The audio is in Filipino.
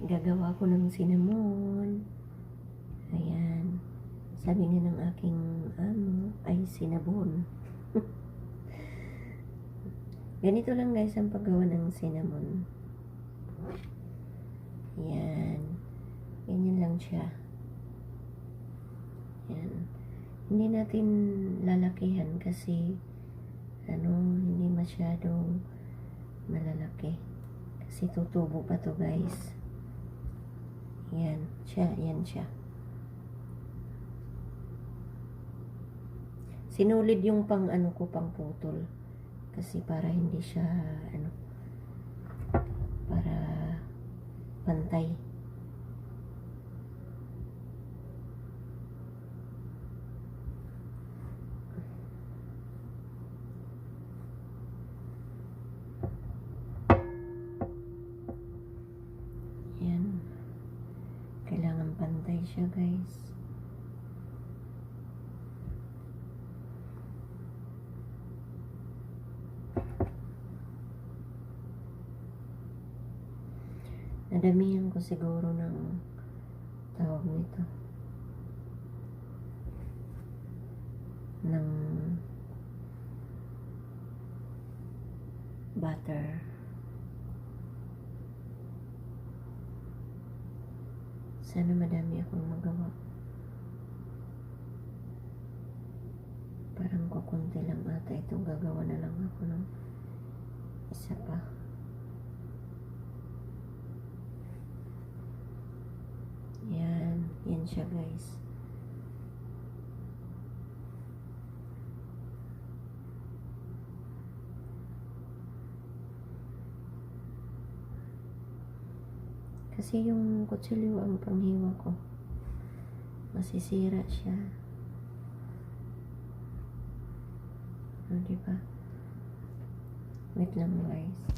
Gagawa ko ng cinnamon. Ayan. Sabi nga ng aking amo, ay cinnamon. Ganito lang guys ang paggawa ng cinnamon. Ayan. Ganyan lang siya. Ayan. Hindi natin lalakihan kasi hindi masyadong malalaki. Kasi tutubo pa to guys. Yan siya, yan siya. Sinulid yung pang pang putol. Kasi para hindi siya para pantay. Yan. Kailangan pantay siya guys. Nadamihan ko siguro ng tawag nito. Ng butter. Sana madami akong magawa. Parang kukunti lang ata ito. Gagawa na lang ako ng isa pa. Yan. Yan siya guys. Kasi yung kutsilyo ang panghiwa ko. Masisira siya. O, diba? Wait lang guys.